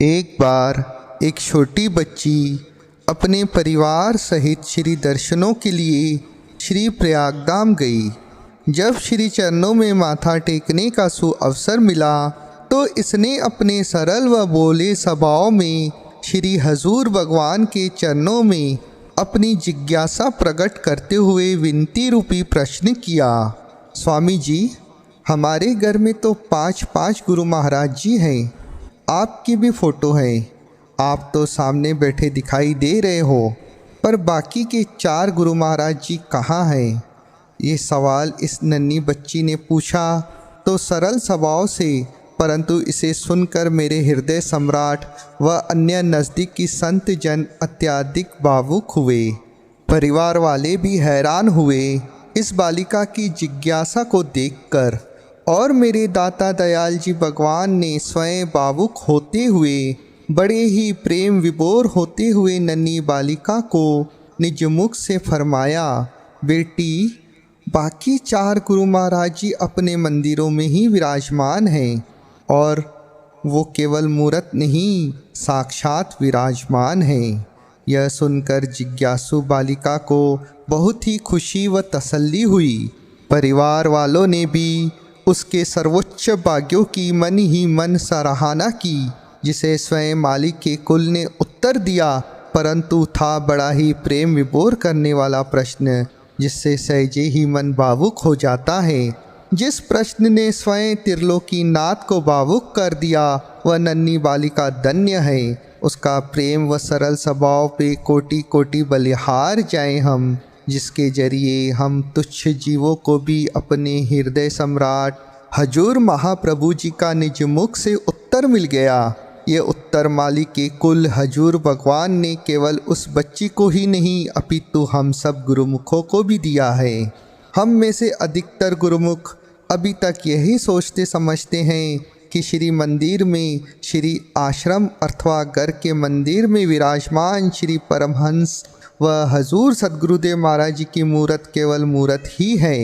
एक बार एक छोटी बच्ची अपने परिवार सहित श्री दर्शनों के लिए श्री प्रयागधाम गई। जब श्री चरणों में माथा टेकने का सुअवसर मिला तो इसने अपने सरल व भोले स्वभाव में श्री हजूर भगवान के चरणों में अपनी जिज्ञासा प्रकट करते हुए विनती रूपी प्रश्न किया। स्वामी जी, हमारे घर में तो 5 गुरु महाराज जी हैं, आपकी भी फ़ोटो है, आप तो सामने बैठे दिखाई दे रहे हो, पर बाकी के 4 गुरु महाराज जी कहाँ हैं? ये सवाल इस नन्ही बच्ची ने पूछा तो सरल स्वभाव से, परंतु इसे सुनकर मेरे हृदय सम्राट व अन्य नज़दीकी संत जन अत्यधिक भावुक हुए। परिवार वाले भी हैरान हुए इस बालिका की जिज्ञासा को देखकर, और मेरे दाता दयाल जी भगवान ने स्वयं भावुक होते हुए, बड़े ही प्रेम विभोर होते हुए नन्ही बालिका को निज मुख से फरमाया, बेटी, बाकी 4 गुरु महाराज जी अपने मंदिरों में ही विराजमान हैं और वो केवल मूरत नहीं, साक्षात विराजमान हैं। यह सुनकर जिज्ञासु बालिका को बहुत ही खुशी व तसल्ली हुई। परिवार वालों ने भी उसके सर्वोच्च भाग्यों की मन ही मन सराहना की, जिसे स्वयं मालिक के कुल ने उत्तर दिया, परंतु था बड़ा ही प्रेम विभोर करने वाला प्रश्न, जिससे सहजे ही मन भावुक हो जाता है। जिस प्रश्न ने स्वयं त्रिलोकीनाथ को भावुक कर दिया, वह नन्ही बालिका धन्य है। उसका प्रेम व सरल स्वभाव पे कोटि कोटि बलिहार जाएं हम, जिसके जरिए हम तुच्छ जीवों को भी अपने हृदय सम्राट हजूर महाप्रभु जी का निज मुख से उत्तर मिल गया। ये उत्तर मालिक के कुल हजूर भगवान ने केवल उस बच्ची को ही नहीं, अपितु हम सब गुरुमुखों को भी दिया है। हम में से अधिकतर गुरुमुख अभी तक यही सोचते समझते हैं कि श्री मंदिर में, श्री आश्रम अथवा घर के मंदिर में विराजमान श्री परमहंस व हजूर सद्गुरुदेव महाराज जी की मूरत केवल मूरत ही है।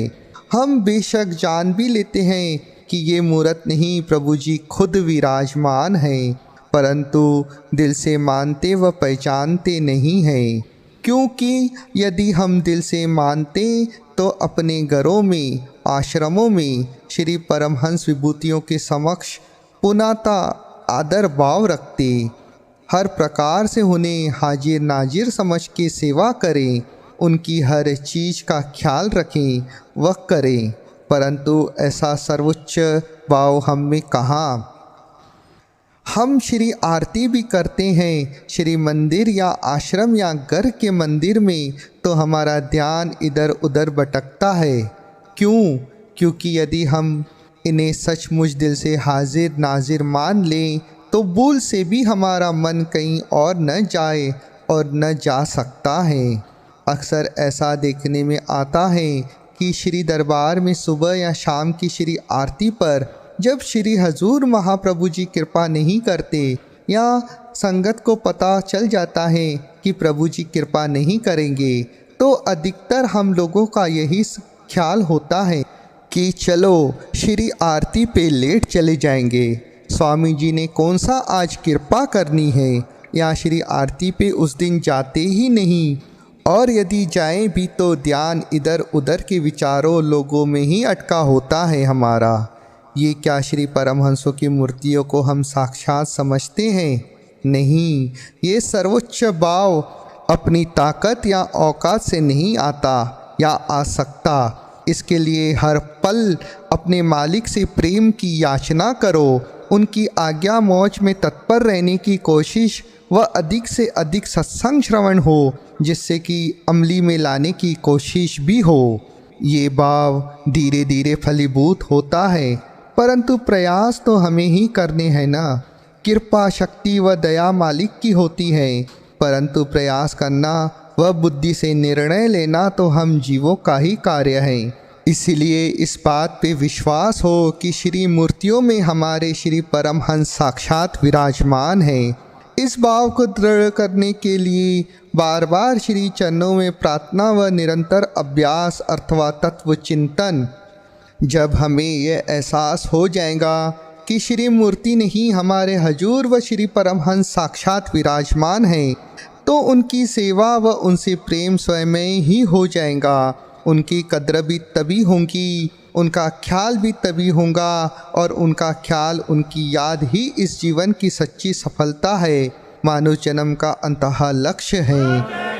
हम बेशक जान भी लेते हैं कि ये मूरत नहीं, प्रभु जी खुद विराजमान हैं, परंतु दिल से मानते व पहचानते नहीं हैं। क्योंकि यदि हम दिल से मानते तो अपने घरों में, आश्रमों में श्री परमहंस विभूतियों के समक्ष पुनाता आदर भाव रखते, हर प्रकार से उन्हें हाजिर नाजिर समझ के सेवा करें, उनकी हर चीज़ का ख्याल रखें व करें, परंतु ऐसा सर्वोच्च भाव हम में कहाँ। हम श्री आरती भी करते हैं श्री मंदिर या आश्रम या घर के मंदिर में, तो हमारा ध्यान इधर उधर भटकता है। क्यों? क्योंकि यदि हम इन्हें सचमुच दिल से हाजिर नाजिर मान लें तो भूल से भी हमारा मन कहीं और न जाए और न जा सकता है। अक्सर ऐसा देखने में आता है कि श्री दरबार में सुबह या शाम की श्री आरती पर जब श्री हजूर महाप्रभु जी कृपा नहीं करते या संगत को पता चल जाता है कि प्रभु जी कृपा नहीं करेंगे, तो अधिकतर हम लोगों का यही ख्याल होता है कि चलो श्री आरती पे लेट चले जाएंगे, स्वामी जी ने कौन सा आज कृपा करनी है, या श्री आरती पे उस दिन जाते ही नहीं, और यदि जाएं भी तो ध्यान इधर उधर के विचारों लोगों में ही अटका होता है हमारा। ये क्या श्री परमहंसों की मूर्तियों को हम साक्षात समझते हैं? नहीं, ये सर्वोच्च भाव अपनी ताकत या औकात से नहीं आता या आ सकता। इसके लिए हर पल अपने मालिक से प्रेम की याचना करो, उनकी आज्ञा मौज में तत्पर रहने की कोशिश व अधिक से अधिक सत्संग श्रवण हो, जिससे कि अमली में लाने की कोशिश भी हो। ये भाव धीरे धीरे फलीभूत होता है, परंतु प्रयास तो हमें ही करने हैं ना। कृपा शक्ति व दया मालिक की होती है, परंतु प्रयास करना व बुद्धि से निर्णय लेना तो हम जीवों का ही कार्य है। इसीलिए इस बात पे विश्वास हो कि श्री मूर्तियों में हमारे श्री परमहंस साक्षात विराजमान हैं। इस भाव को दृढ़ करने के लिए बार बार श्री चरणों में प्रार्थना व निरंतर अभ्यास अथवा तत्व चिंतन। जब हमें यह एहसास हो जाएगा कि श्री मूर्ति नहीं हमारे हजूर व श्री परमहंस साक्षात विराजमान हैं, तो उनकी सेवा व उनसे प्रेम स्वयं ही हो जाएगा। उनकी कद्र भी तभी होगी, उनका ख्याल भी तभी होगा, और उनका ख्याल, उनकी याद ही इस जीवन की सच्ची सफलता है, मानव जन्म का अंतः लक्ष्य है।